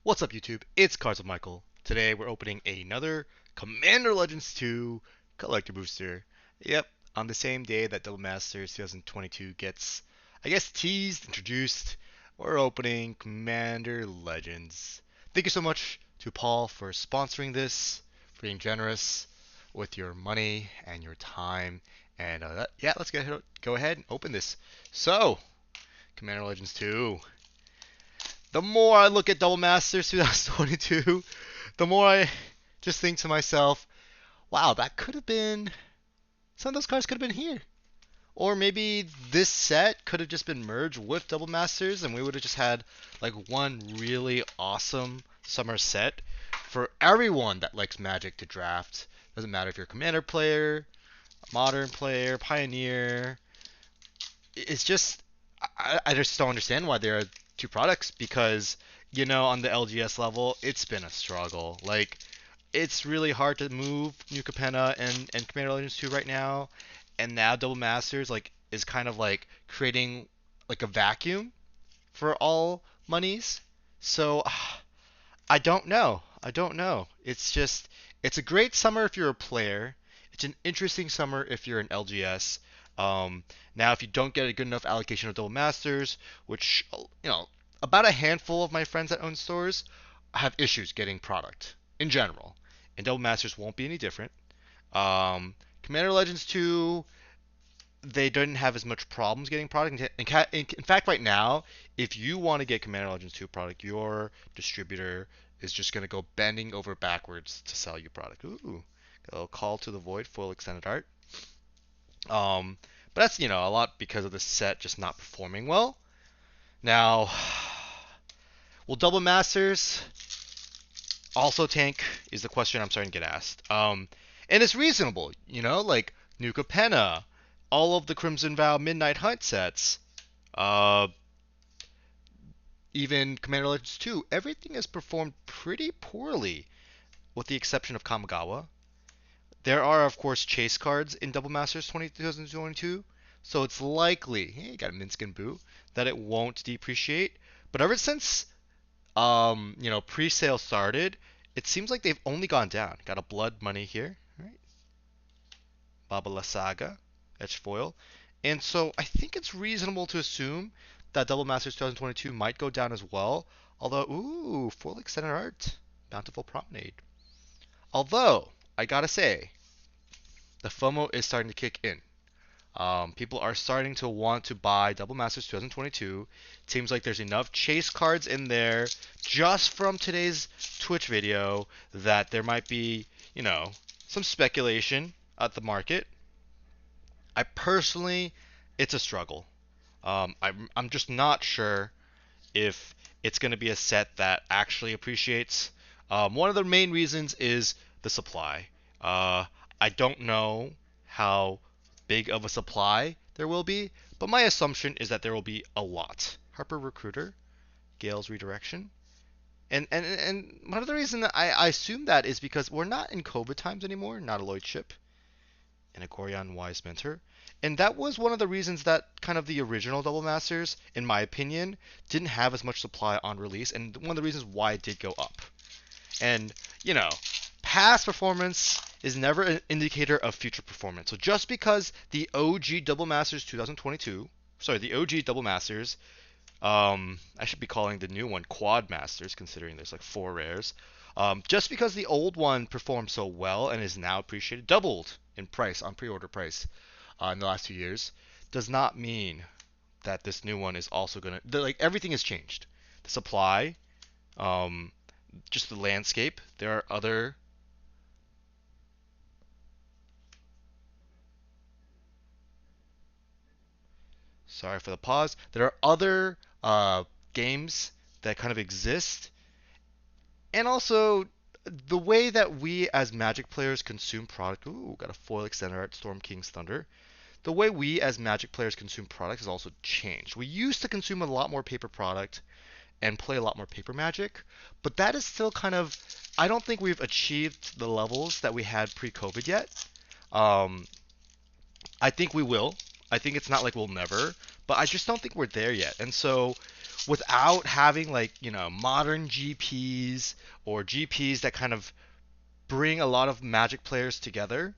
What's up, YouTube? It's Cards of Michael. Today we're opening another Commander Legends 2 Collector Booster. Yep, on the same day that Double Masters 2022 gets, I guess, teased, introduced, we're opening Commander Legends. Thank you so much to Paul for sponsoring this, for being generous with your money and your time. And yeah, let's go ahead and open this. So, Commander Legends 2. The more I look at Double Masters 2022, the more I just think to myself, wow, that could have been, some of those cards could have been here. Or maybe this set could have just been merged with Double Masters and we would have just had like one really awesome summer set for everyone that likes Magic to draft. Doesn't matter if you're a Commander player, a Modern player, Pioneer. It's just, I just don't understand why there are two products because, on the LGS level, it's been a struggle. Like, it's really hard to move New Capenna and Commander Legends 2 right now. And now Double Masters, like, is kind of like creating like a vacuum for all monies. So, I don't know. I don't know. It's just, it's a great summer if you're a player. It's an interesting summer if you're an LGS. Now, if you don't get a good enough allocation of Double Masters, which, about a handful of my friends that own stores have issues getting product in general. And Double Masters won't be any different. Commander Legends 2, they didn't have as much problems getting product. In fact, right now, if you want to get Commander Legends 2 product, your distributor is just going to go bending over backwards to sell you product. Ooh, got a little Call to the Void, full extended art. Um, but that's, a lot because of the set just not performing well. Now, will Double Masters also tank is the question I'm starting to get asked. And it's reasonable, like Nuka Penna, all of the Crimson Vow Midnight Hunt sets, uh, even Commander Legends 2, everything has performed pretty poorly, with the exception of Kamigawa. There are, of course, chase cards in Double Masters 2022, so it's likely, hey, you got a Minsc and Boo, that it won't depreciate. But ever since, pre-sale started, it seems like they've only gone down. Got a Blood Money here, right? Baba La Saga, Etched Foil. And so I think it's reasonable to assume that Double Masters 2022 might go down as well. Although, ooh, full extended art, Bountiful Promenade. Although, I gotta say, the FOMO is starting to kick in. People are starting to want to buy Double Masters 2022. It seems like there's enough chase cards in there just from today's Twitch video that there might be, some speculation at the market. I personally, it's a struggle. I'm just not sure if it's going to be a set that actually appreciates. One of the main reasons is the supply. I don't know how big of a supply there will be, but my assumption is that there will be a lot. Harper Recruiter, Gale's Redirection. And one of the reasons that I assume that is because we're not in COVID times anymore, not a Lloyd ship, and a Corian Wise Mentor. And that was one of the reasons that kind of the original Double Masters, in my opinion, didn't have as much supply on release, and one of the reasons why it did go up. And, past performance is never an indicator of future performance. So just because the OG Double Masters 2022, sorry, the OG Double Masters, I should be calling the new one Quad Masters, considering there's like 4 rares. Just because the old one performed so well and is now appreciated, doubled in price on pre-order price in the last 2 years, does not mean that this new one is also gonna like everything has changed. The supply, just the landscape. There are other sorry for the pause. There are other games that kind of exist, and also the way that we as Magic players consume product. Ooh, got a foil extender art, Storm King's Thunder. The way we as Magic players consume product has also changed. We used to consume a lot more paper product and play a lot more paper Magic, but that is still kind of. I don't think we've achieved the levels that we had pre-COVID yet. Um, I think we will. I think it's not like we'll never, but I just don't think we're there yet. And so without having like, modern GPs or GPs that kind of bring a lot of Magic players together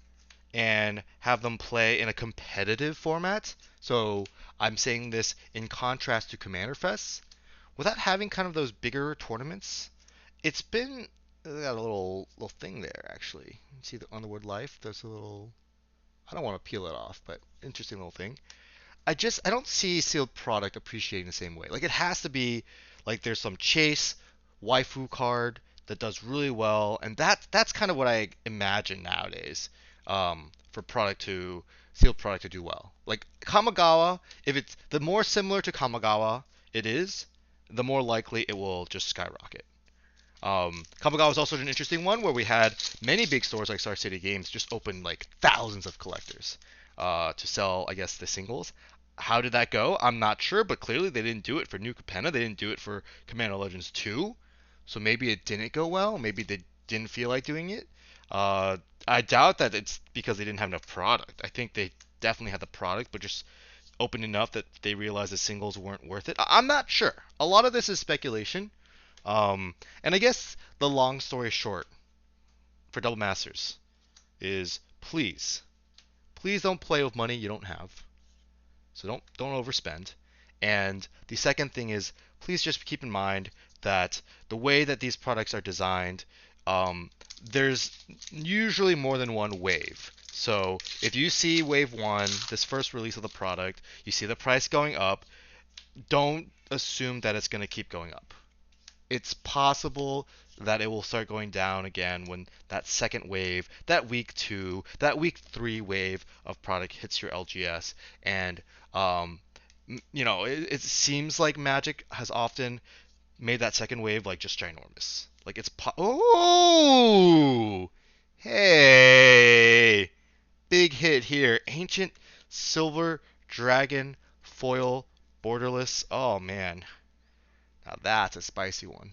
and have them play in a competitive format. So I'm saying this in contrast to Commander Fest. Without having kind of those bigger tournaments, it's been got a little thing there actually. See on the word life, there's a little. I don't want to peel it off, but interesting little thing. I don't see sealed product appreciating the same way. Like it has to be like there's some chase waifu card that does really well, and that's kind of what I imagine nowadays for product to sealed product to do well. Like Kamigawa, if it's the more similar to Kamigawa it is, the more likely it will just skyrocket. Kamigawa was also an interesting one where we had many big stores like Star City Games just open like thousands of collectors to sell, I guess, the singles. How did that go? I'm not sure, but clearly they didn't do it for New Capenna. They didn't do it for Commander Legends 2. So maybe it didn't go well. Maybe they didn't feel like doing it. Uh, I doubt that it's because they didn't have enough product. I think they definitely had the product, but just open enough that they realized the singles weren't worth it. I'm not sure. A lot of this is speculation. And I guess the long story short for Double Masters is please don't play with money you don't have. So don't overspend. And the second thing is please just keep in mind that the way that these products are designed, there's usually more than one wave. So if you see wave one, this first release of the product, you see the price going up, don't assume that it's going to keep going up. It's possible that it will start going down again when that second wave, that week two, that week three wave of product hits your LGS. And, it seems like Magic has often made that second wave like just ginormous. Like oh, hey, big hit here. Ancient Silver Dragon Foil Borderless. Oh man, now that's a spicy one.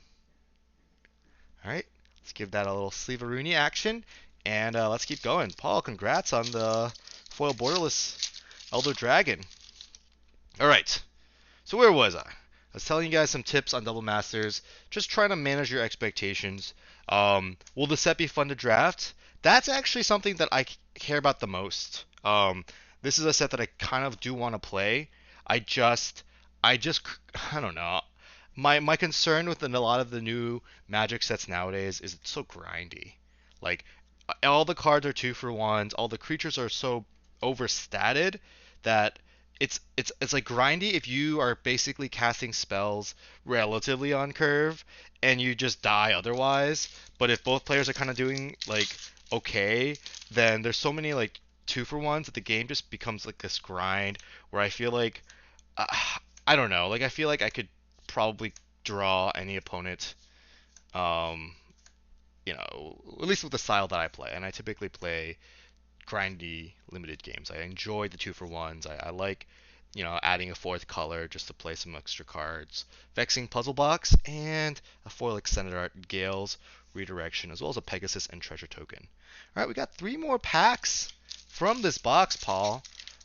All right, let's give that a little sleeve-a-rooney action, and let's keep going. Paul, congrats on the foil borderless Elder Dragon. All right, so where was I? I was telling you guys some tips on Double Masters, just trying to manage your expectations. Will the set be fun to draft? That's actually something that I care about the most. This is a set that I kind of do want to play. I just, I just, I don't know. My concern with a lot of the new Magic sets nowadays is it's so grindy. Like all the cards are 2-for-1s, all the creatures are so overstated that it's like grindy if you are basically casting spells relatively on curve and you just die otherwise. But if both players are kind of doing like okay, then there's so many like 2-for-1s that the game just becomes like this grind where I feel like uh, I don't know, like I feel like I could probably draw any opponent. Um, at least with the style that I play, and I typically play grindy limited games. I enjoy the 2-for-1s. I like, adding a fourth color just to play some extra cards. Vexing Puzzle Box and a foil extended art Gale's Redirection, as well as a Pegasus and Treasure Token. All right, we got 3 more packs from this box, Paul.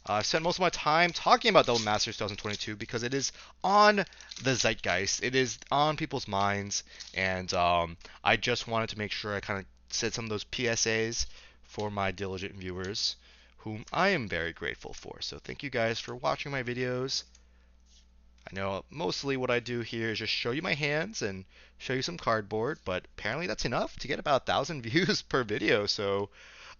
I've spent most of my time talking about Double Masters 2022 because it is on the zeitgeist. It is on people's minds, and I just wanted to make sure I kind of said some of those PSAs for my diligent viewers, whom I am very grateful for. So thank you guys for watching my videos. I know mostly what I do here is just show you my hands and show you some cardboard, but apparently that's enough to get about 1,000 views per video. So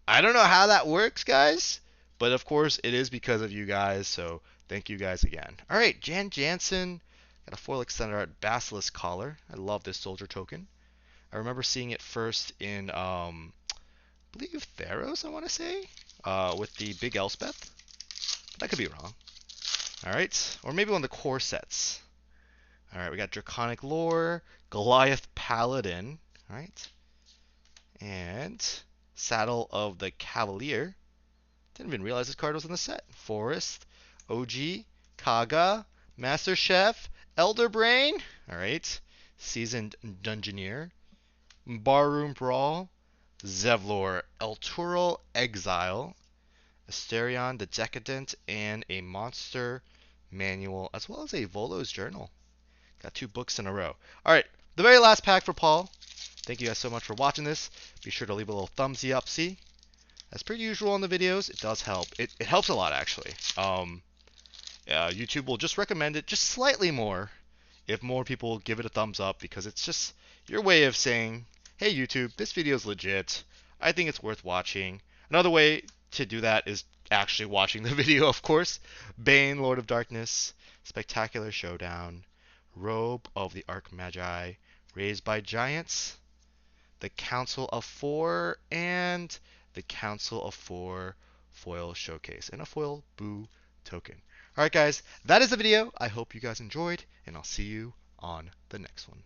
I don't know how that works, guys, but of course it is because of you guys. So thank you guys again. All right, Jan Jansen got a foil extended art Basilisk collar. I love this soldier token. I remember seeing it first in I believe Theros, I want to say, with the big Elspeth. But that could be wrong. All right, or maybe one of the core sets. All right, we got Draconic Lore, Goliath Paladin, all right, and Saddle of the Cavalier. Didn't even realize this card was in the set. Forest, OG, Kaga, Master Chef, Elder Brain, all right, Seasoned Dungeoneer, Barroom Brawl, Zevlor, Elturel Exile, Asterion the Decadent, and a Monster Manual, as well as a Volo's Journal. Got 2 books in a row. All right, the very last pack for Paul. Thank you guys so much for watching this. Be sure to leave a little thumbsy up. See, as per usual on the videos, it does help. It helps a lot actually. YouTube will just recommend it just slightly more if more people give it a thumbs up, because it's just your way of saying, hey YouTube, this video is legit. I think it's worth watching. Another way to do that is actually watching the video, of course. Bane, Lord of Darkness, Spectacular Showdown, Robe of the Archmagi, Raised by Giants, the Council of Four, and the Council of Four foil showcase, and a foil boo token. Alright guys, that is the video. I hope you guys enjoyed, and I'll see you on the next one.